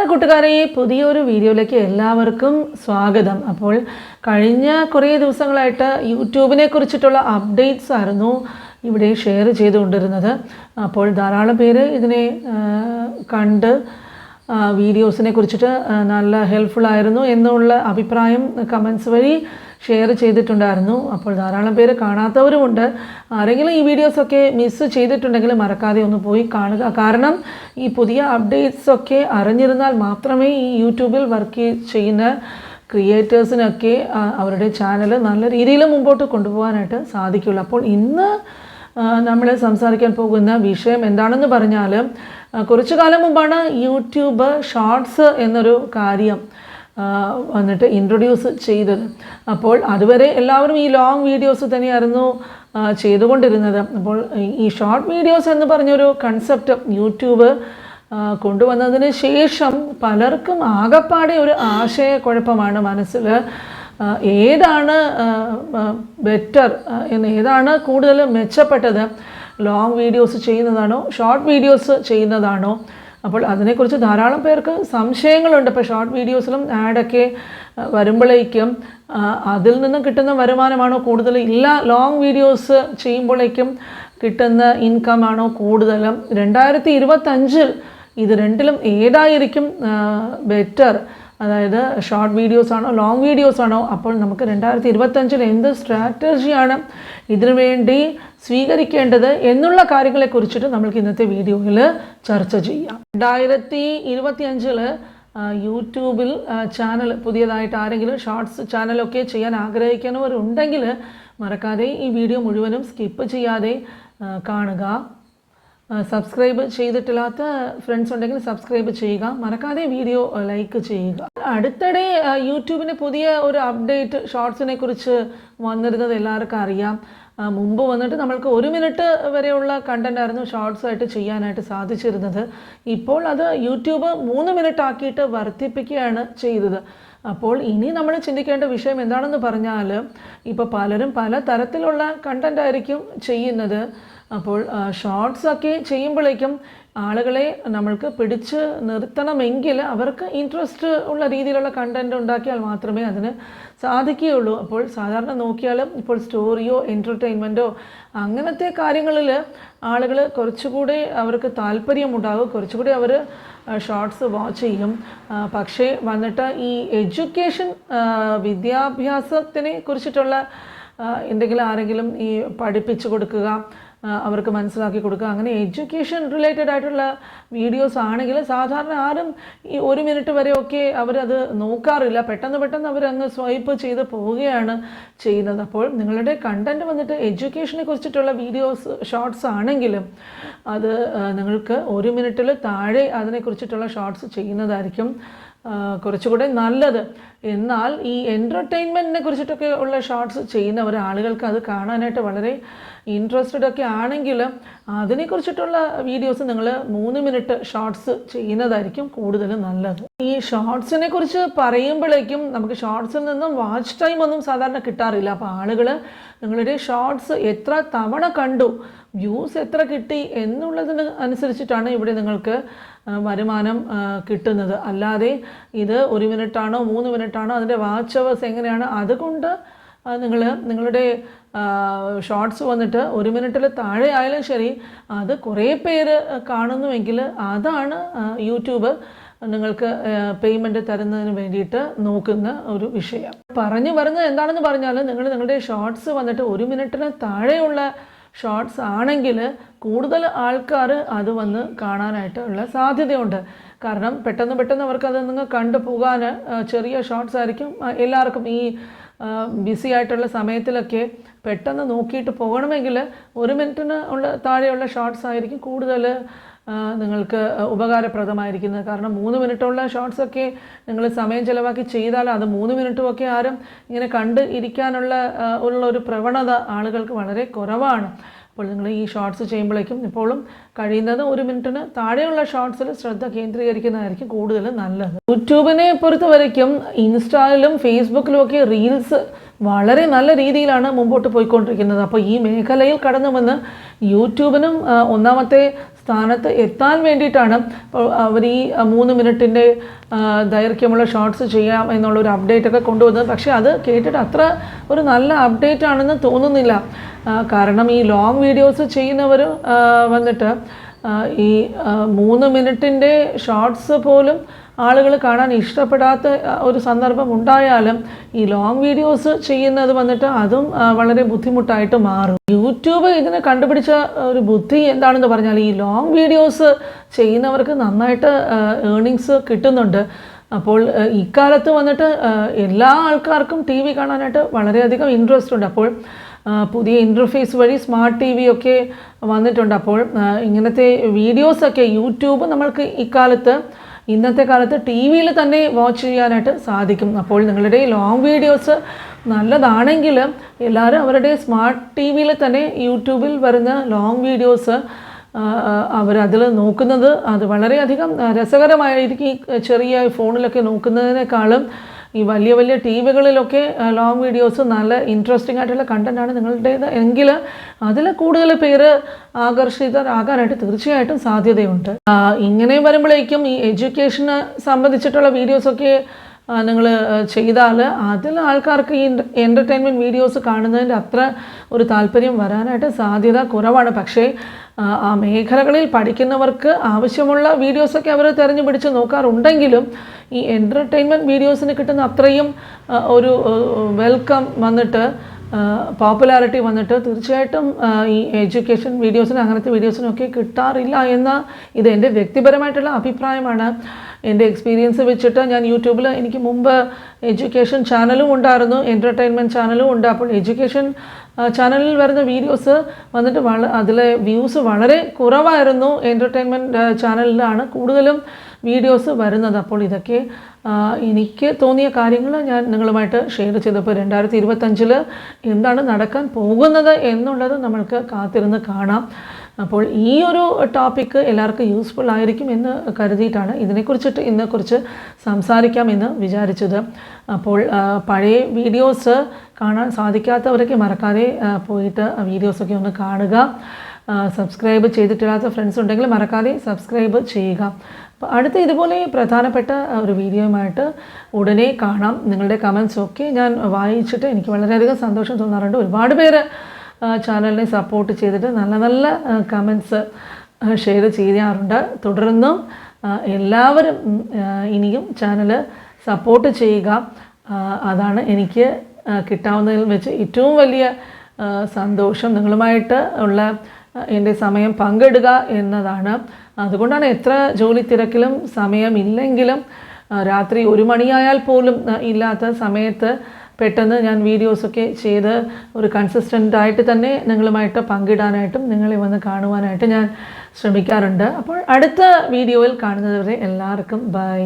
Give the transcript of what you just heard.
നമസ്കാരം കൂട്ടുകാരെ, പുതിയൊരു വീഡിയോയിലേക്ക് എല്ലാവർക്കും സ്വാഗതം. അപ്പോൾ കഴിഞ്ഞ കുറേ ദിവസങ്ങളായിട്ട് യൂട്യൂബിനെ കുറിച്ചിട്ടുള്ള അപ്ഡേറ്റ്സ് ആയിരുന്നു ഇവിടെ ഷെയർ ചെയ്തുകൊണ്ടിരുന്നത്. അപ്പോൾ ധാരാളം പേര് ഇതിനെ കണ്ട് വീഡിയോസിനെ കുറിച്ചിട്ട് നല്ല ഹെൽപ്ഫുൾ ആയിരുന്നു എന്നുള്ള അഭിപ്രായം കമൻസ് വഴി ഷെയർ ചെയ്തിട്ടുണ്ടായിരുന്നു. അപ്പോൾ ധാരാളം പേര് കാണാത്തവരുമുണ്ട്. ആരെങ്കിലും ഈ വീഡിയോസൊക്കെ മിസ് ചെയ്തിട്ടുണ്ടെങ്കിൽ മറക്കാതെ ഒന്ന് പോയി കാണുക. കാരണം ഈ പുതിയ അപ്ഡേറ്റ്സൊക്കെ അറിഞ്ഞിരുന്നാൽ മാത്രമേ ഈ യൂട്യൂബിൽ വർക്ക് ചെയ്യുന്ന ക്രിയേറ്റേഴ്സിനൊക്കെ അവരുടെ ചാനൽ നല്ല രീതിയിൽ മുമ്പോട്ട് കൊണ്ടുപോകാനായിട്ട് സാധിക്കുള്ളൂ. അപ്പോൾ ഇന്ന് നമ്മൾ സംസാരിക്കാൻ പോകുന്ന വിഷയം എന്താണെന്ന് പറഞ്ഞാൽ, കുറച്ചു കാലം മുമ്പാണ് യൂട്യൂബ് ഷോർട്സ് എന്നൊരു കാര്യം വന്നിട്ട് ഇൻട്രൊഡ്യൂസ് ചെയ്തത്. അപ്പോൾ അതുവരെ എല്ലാവരും ഈ ലോങ് വീഡിയോസ് തന്നെയായിരുന്നു ചെയ്തുകൊണ്ടിരുന്നത്. അപ്പോൾ ഈ ഷോർട്ട് വീഡിയോസ് എന്ന് പറഞ്ഞൊരു കൺസെപ്റ്റ് യൂട്യൂബ് കൊണ്ടുവന്നതിന് ശേഷം പലർക്കും ആകപ്പാടെ ഒരു ആശയക്കുഴപ്പമാണ് മനസ്സിൽ. ഏതാണ് ബെറ്റർ എന്ന്, ഏതാണ് കൂടുതൽ മെച്ചപ്പെട്ടത്, ലോങ് വീഡിയോസ് ചെയ്യുന്നതാണോ ഷോർട്ട് വീഡിയോസ് ചെയ്യുന്നതാണോ? അപ്പോൾ അതിനെക്കുറിച്ച് ധാരാളം പേർക്ക് സംശയങ്ങളുണ്ട്. ഇപ്പോൾ ഷോർട്ട് വീഡിയോസിലും ആഡൊക്കെ വരുമ്പോഴേക്കും അതിൽ നിന്നും കിട്ടുന്ന വരുമാനമാണോ കൂടുതൽ, ഇല്ല ലോങ് വീഡിയോസ് ചെയ്യുമ്പോഴേക്കും കിട്ടുന്ന ഇൻകം ആണോ കൂടുതലും? 2025 ഇത് രണ്ടിലും ഏതായിരിക്കും ബെറ്റർ? അതായത് ഷോർട്ട് വീഡിയോസ് ആണോ ലോങ് വീഡിയോസ് ആണോ? അപ്പോൾ നമുക്ക് 2025 എന്ത് സ്ട്രാറ്റജിയാണ് ഇതിനു വേണ്ടി സ്വീകരിക്കേണ്ടത് എന്നുള്ള കാര്യങ്ങളെ കുറിച്ചിട്ട് നമ്മൾക്ക് ഇന്നത്തെ വീഡിയോയിൽ ചർച്ച ചെയ്യാം. 2025 യൂട്യൂബിൽ ചാനൽ പുതിയതായിട്ട് ആരെങ്കിലും ഷോർട്സ് ചാനലൊക്കെ ചെയ്യാൻ ആഗ്രഹിക്കുന്നവരുണ്ടെങ്കിൽ മറക്കാതെ ഈ വീഡിയോ മുഴുവനും സ്കിപ്പ് ചെയ്യാതെ കാണുക. സബ്സ്ക്രൈബ് ചെയ്തിട്ടില്ലാത്ത ഫ്രണ്ട്സ് ഉണ്ടെങ്കിൽ സബ്സ്ക്രൈബ് ചെയ്യുക. മറക്കാതെ വീഡിയോ ലൈക്ക് ചെയ്യുക. അടുത്തിടെ യൂട്യൂബിന് പുതിയ ഒരു അപ്ഡേറ്റ് ഷോർട്സിനെ കുറിച്ച് വന്നിരുന്നത് എല്ലാവർക്കും അറിയാം. മുമ്പ് വന്നിട്ട് നമ്മൾക്ക് 1 മിനിറ്റ് വരെയുള്ള കണ്ടൻ്റ് ആയിരുന്നു ഷോർട്സ് ആയിട്ട് ചെയ്യാനായിട്ട് സാധിച്ചിരുന്നത്. ഇപ്പോൾ അത് യൂട്യൂബ് 3 മിനിറ്റ് ആക്കിയിട്ട് വർദ്ധിപ്പിക്കുകയാണ് ചെയ്തത്. അപ്പോൾ ഇനി നമ്മൾ ചിന്തിക്കേണ്ട വിഷയം എന്താണെന്ന് പറഞ്ഞാൽ, ഇപ്പോൾ പലരും പല തരത്തിലുള്ള കണ്ടൻ്റ് ആയിരിക്കും ചെയ്യുന്നത്. അപ്പോൾ ഷോർട്സൊക്കെ ചെയ്യുമ്പോഴേക്കും ആളുകളെ നമ്മൾക്ക് പിടിച്ച് നിർത്തണമെങ്കിൽ അവർക്ക് ഇൻട്രസ്റ്റ് ഉള്ള രീതിയിലുള്ള കണ്ടൻറ്റ് ഉണ്ടാക്കിയാൽ മാത്രമേ അതിന് സാധിക്കുകയുള്ളൂ. അപ്പോൾ സാധാരണ നോക്കിയാൽ ഇപ്പോൾ സ്റ്റോറിയോ എൻ്റർടൈൻമെൻറ്റോ അങ്ങനത്തെ കാര്യങ്ങളിൽ ആളുകൾ കുറച്ചുകൂടി അവർക്ക് താല്പര്യമുണ്ടാകും, കുറച്ചുകൂടി അവർ ഷോർട്സ് വാച്ച് ചെയ്യും. പക്ഷേ വന്നിട്ട് ഈ എഡ്യൂക്കേഷൻ വിദ്യാഭ്യാസത്തിനെ കുറിച്ചിട്ടുള്ള എന്തെങ്കിലും ആരെങ്കിലും ഈ പഠിപ്പിച്ചു കൊടുക്കുക, അവർക്ക് മനസ്സിലാക്കി കൊടുക്കുക, അങ്ങനെ എഡ്യൂക്കേഷൻ റിലേറ്റഡ് ആയിട്ടുള്ള വീഡിയോസ് ആണെങ്കിൽ സാധാരണ ആരും ഈ 1 മിനിറ്റ് വരെയൊക്കെ അവരത് നോക്കാറില്ല. പെട്ടെന്ന് അവരങ്ങ് സ്വൈപ്പ് ചെയ്ത് പോവുകയാണ് ചെയ്യുന്നത്. അപ്പോൾ നിങ്ങളുടെ കണ്ടൻറ്റ് വന്നിട്ട് എഡ്യൂക്കേഷനെ കുറിച്ചിട്ടുള്ള വീഡിയോസ് ഷോർട്സ് ആണെങ്കിലും അത് നിങ്ങൾക്ക് 1 മിനിറ്റിൽ താഴെ അതിനെക്കുറിച്ചിട്ടുള്ള ഷോർട്സ് ചെയ്യുന്നതായിരിക്കും കുറച്ചുകൂടെ നല്ലത്. എന്നാൽ ഈ എൻ്റർടൈൻമെൻറ്റിനെ കുറിച്ചിട്ടൊക്കെ ഉള്ള ഷോർട്സ് ചെയ്യുന്നവർ ആളുകൾക്ക് അത് കാണാനായിട്ട് വളരെ ഇൻട്രസ്റ്റഡ് ഒക്കെ ആണെങ്കിൽ അതിനെക്കുറിച്ചിട്ടുള്ള വീഡിയോസ് നിങ്ങൾ 3 മിനിറ്റ് ഷോർട്സ് ചെയ്യുന്നതായിരിക്കും കൂടുതൽ നല്ലത്. ഈ ഷോർട്സിനെ കുറിച്ച് പറയുമ്പോഴേക്കും നമുക്ക് ഷോർട്സിൽ നിന്നും വാച്ച് ടൈം ഒന്നും സാധാരണ കിട്ടാറില്ല. അപ്പോൾ ആളുകൾ നിങ്ങളുടെ ഷോർട്സ് എത്ര തവണ കണ്ടു, വ്യൂസ് എത്ര കിട്ടി എന്നുള്ളതിന് അനുസരിച്ചിട്ടാണ് ഇവിടെ നിങ്ങൾക്ക് വരുമാനം കിട്ടുന്നത്. അല്ലാതെ ഇത് 1 മിനിറ്റാണോ 3 മിനിറ്റാണോ അതിൻ്റെ വാച്ച് അവേഴ്സ് എങ്ങനെയാണ്, അതുകൊണ്ട് നിങ്ങളുടെ ഷോർട്സ് വന്നിട്ട് 1 മിനിറ്റിൽ താഴെ ആയാലും ശരി അത് കുറേ പേര് കാണുന്നുവെങ്കിൽ അതാണ് യൂട്യൂബ് നിങ്ങൾക്ക് പേയ്മെൻറ്റ് തരുന്നതിന് വേണ്ടിയിട്ട് നോക്കുന്ന ഒരു വിഷയം. പറഞ്ഞത് എന്താണെന്ന് പറഞ്ഞാൽ, നിങ്ങളുടെ ഷോർട്സ് വന്നിട്ട് 1 മിനിറ്റിന് താഴെയുള്ള ഷോർട്സ് ആണെങ്കിൽ കൂടുതൽ ആൾക്കാർ അത് വന്ന് കാണാനായിട്ടുള്ള സാധ്യതയുണ്ട്. കാരണം പെട്ടെന്ന് അവർക്കത് നിങ്ങൾ കണ്ടു പോകാൻ ചെറിയ ഷോർട്സ് ആയിരിക്കും. എല്ലാവർക്കും ഈ ബിസി ആയിട്ടുള്ള സമയത്തിലൊക്കെ പെട്ടെന്ന് നോക്കിയിട്ട് പോകണമെങ്കിൽ 1 മിനിറ്റിന് താഴെയുള്ള ഷോർട്സ് ആയിരിക്കും കൂടുതൽ നിങ്ങൾക്ക് ഉപകാരപ്രദമായിരിക്കുന്നത്. കാരണം 3 മിനിറ്റുള്ള ഷോർട്സൊക്കെ നിങ്ങൾ സമയം ചിലവാക്കി ചെയ്താൽ അത് 3 മിനിറ്റുമൊക്കെ ആരും ഇങ്ങനെ കണ്ട് ഇരിക്കാനുള്ള ഒരു പ്രവണത ആളുകൾക്ക് വളരെ കുറവാണ്. അപ്പോൾ നിങ്ങൾ ഈ ഷോർട്സ് ചെയ്യുമ്പോഴേക്കും ഇപ്പോഴും കഴിയുന്നത് 1 മിനിറ്റിന് താഴെയുള്ള ഷോർട്സിൽ ശ്രദ്ധ കേന്ദ്രീകരിക്കുന്നതായിരിക്കും കൂടുതൽ നല്ലത്. യൂട്യൂബിനെ പൊറുത്ത വരയ്ക്കും ഇൻസ്റ്റയിലും ഫേസ്ബുക്കിലും ഒക്കെ റീൽസ് വളരെ നല്ല രീതിയിലാണ് മുമ്പോട്ട് പോയിക്കൊണ്ടിരിക്കുന്നത്. അപ്പോൾ ഈ മേഖലയിൽ കടന്നു വന്ന് യൂട്യൂബിനും ഒന്നാമത്തെ സ്ഥാനത്ത് എത്താൻ വേണ്ടിയിട്ടാണ് ഇപ്പോൾ അവർ ഈ 3 മിനിറ്റിൻ്റെ ദൈർഘ്യമുള്ള ഷോർട്സ് ചെയ്യാം എന്നുള്ളൊരു അപ്ഡേറ്റൊക്കെ കൊണ്ടുവന്നത്. പക്ഷേ അത് കേട്ടിട്ട് അത്ര ഒരു നല്ല അപ്ഡേറ്റ് ആണെന്ന് തോന്നുന്നില്ല. കാരണം ഈ ലോങ് വീഡിയോസ് ചെയ്യുന്നവർ വന്നിട്ട് ഈ 3 മിനിറ്റിൻ്റെ ഷോർട്സ് പോലും ആളുകൾ കാണാൻ ഇഷ്ടപ്പെടാത്ത ഒരു സന്ദർഭം ഉണ്ടായാലും ഈ ലോങ് വീഡിയോസ് ചെയ്യുന്നത് വന്നിട്ട് അതും വളരെ ബുദ്ധിമുട്ടായിട്ട് മാറും. യൂട്യൂബ് ഇതിനെ കണ്ടുപിടിച്ച ഒരു ബുദ്ധി എന്താണെന്ന് പറഞ്ഞാൽ ഈ ലോങ് വീഡിയോസ് ചെയ്യുന്നവർക്ക് നന്നായിട്ട് ഏർണിങ്സ് കിട്ടുന്നുണ്ട്. അപ്പോൾ ഇക്കാലത്ത് വന്നിട്ട് എല്ലാ ആൾക്കാർക്കും ടി വി കാണാനായിട്ട് വളരെയധികം ഇൻട്രസ്റ്റ് ഉണ്ട്. അപ്പോൾ പുതിയ ഇൻ്റർഫേസ് വഴി സ്മാർട്ട് ടി വി ഒക്കെ വന്നിട്ടുണ്ട്. അപ്പോൾ ഇങ്ങനത്തെ വീഡിയോസൊക്കെ യൂട്യൂബ് നമ്മൾക്ക് ഇന്നത്തെ കാലത്ത് ടി വിയിൽ തന്നെ വാച്ച് ചെയ്യാനായിട്ട് സാധിക്കും. അപ്പോൾ നിങ്ങളുടെ ലോങ് വീഡിയോസ് നല്ലതാണെങ്കിൽ എല്ലാവരും അവരുടെ സ്മാർട്ട് ടി വിയിൽ തന്നെ യൂട്യൂബിൽ വരുന്ന ലോങ് വീഡിയോസ് അവരതിൽ നോക്കുന്നത് അത് വളരെയധികം രസകരമായിരിക്കും. ചെറിയ ഫോണിലൊക്കെ നോക്കുന്നതിനേക്കാളും ഈ വലിയ വലിയ ടി വികളിലൊക്കെ ലോങ് വീഡിയോസ് നല്ല ഇൻട്രസ്റ്റിംഗ് ആയിട്ടുള്ള കണ്ടൻറ്റാണ് നിങ്ങളുടേത് എങ്കിൽ അതിൽ കൂടുതൽ പേര് ആകർഷിതരാകാനായിട്ട് തീർച്ചയായിട്ടും സാധ്യതയുണ്ട്. ഇങ്ങനെ വരുമ്പോഴേക്കും ഈ എഡ്യൂക്കേഷനെ സംബന്ധിച്ചിട്ടുള്ള വീഡിയോസൊക്കെ നിങ്ങൾ ചെയ്താൽ അതിൽ ആൾക്കാർക്ക് ഈ എൻ്റർടൈൻമെൻറ്റ് വീഡിയോസ് കാണുന്നതിൻ്റെ അത്ര ഒരു താല്പര്യം വരാനായിട്ട് സാധ്യത കുറവാണ്. പക്ഷേ ആ മേഖലകളിൽ പഠിക്കുന്നവർക്ക് ആവശ്യമുള്ള വീഡിയോസൊക്കെ അവർ തിരഞ്ഞു പിടിച്ച് നോക്കാറുണ്ടെങ്കിലും ഈ എൻ്റർടൈൻമെൻറ്റ് വീഡിയോസിന് കിട്ടുന്ന അത്രയും ഒരു വെൽക്കം വന്നിട്ട് പോപ്പുലാരിറ്റി വന്നിട്ട് തീർച്ചയായിട്ടും ഈ എഡ്യൂക്കേഷൻ വീഡിയോസിന് അങ്ങനത്തെ വീഡിയോസിനൊക്കെ കിട്ടാറില്ല എന്ന ഇത് എൻ്റെ വ്യക്തിപരമായിട്ടുള്ള അഭിപ്രായമാണ്. എൻ്റെ എക്സ്പീരിയൻസ് വെച്ചിട്ട് ഞാൻ യൂട്യൂബിൽ എനിക്ക് മുമ്പ് എഡ്യൂക്കേഷൻ ചാനലും ഉണ്ടായിരുന്നു, എൻ്റർടൈൻമെൻറ്റ് ചാനലും ഉണ്ട്. അപ്പോൾ എഡ്യൂക്കേഷൻ ചാനലിൽ വരുന്ന വീഡിയോസ് വന്നിട്ട് അതിലെ വ്യൂസ് വളരെ കുറവായിരുന്നു. എൻ്റർടൈൻമെൻറ്റ് ചാനലിലാണ് കൂടുതലും വീഡിയോസ് വരുന്നത്. അപ്പോൾ ഇതൊക്കെ എനിക്ക് തോന്നിയ കാര്യങ്ങൾ ഞാൻ നിങ്ങളുമായിട്ട് ഷെയർ ചെയ്തപ്പോൾ 2025 എന്താണ് നടക്കാൻ പോകുന്നത് എന്നുള്ളത് നമ്മൾക്ക് കാത്തിരുന്ന് കാണാം. അപ്പോൾ ഈ ഒരു ടോപ്പിക്ക് എല്ലാവർക്കും യൂസ്ഫുൾ ആയിരിക്കും എന്ന് കരുതിയിട്ടാണ് ഇതിനെക്കുറിച്ച് സംസാരിക്കാമെന്ന് വിചാരിച്ചത്. അപ്പോൾ പഴയ വീഡിയോസ് കാണാൻ സാധിക്കാത്തവരൊക്കെ മറക്കാതെ പോയിട്ട് വീഡിയോസൊക്കെ ഒന്ന് കാണുക. സബ്സ്ക്രൈബ് ചെയ്തിട്ടില്ലാത്ത ഫ്രണ്ട്സ് ഉണ്ടെങ്കിൽ മറക്കാതെ സബ്സ്ക്രൈബ് ചെയ്യുക. അപ്പോൾ അടുത്ത ഇതുപോലെ പ്രധാനപ്പെട്ട ഒരു വീഡിയോയുമായിട്ട് ഉടനെ കാണാം. നിങ്ങളുടെ കമൻസൊക്കെ ഞാൻ വായിച്ചിട്ട് എനിക്ക് വളരെയധികം സന്തോഷം തോന്നാറുണ്ട്. ഒരുപാട് പേര് ചാനലിനെ സപ്പോർട്ട് ചെയ്തിട്ട് നല്ല നല്ല കമൻസ് ഷെയർ ചെയ്യാറുണ്ട്. തുടർന്നും എല്ലാവരും ഇനിയും ചാനൽ സപ്പോർട്ട് ചെയ്യുക. അതാണ് എനിക്ക് കിട്ടാവുന്നതിൽ വെച്ച് ഏറ്റവും വലിയ സന്തോഷം. നിങ്ങളുമായിട്ട് ഉള്ള എൻ്റെ സമയം പങ്കിടുക എന്നതാണ്. അതുകൊണ്ടാണ് എത്ര ജോലി തിരക്കിലും സമയമില്ലെങ്കിലും രാത്രി 1 മണിയായാൽ പോലും ഇല്ലാത്ത സമയത്ത് പെട്ടെന്ന് ഞാൻ വീഡിയോസൊക്കെ ചെയ്ത് ഒരു കൺസിസ്റ്റൻ്റായിട്ട് തന്നെ നിങ്ങളുമായിട്ട് പങ്കിടാനായിട്ടും നിങ്ങളെ വന്ന് കാണുവാനായിട്ട് ഞാൻ ശ്രമിക്കാറുണ്ട്. അപ്പോൾ അടുത്ത വീഡിയോയിൽ കാണുന്നത് വരെ എല്ലാവർക്കും ബൈ.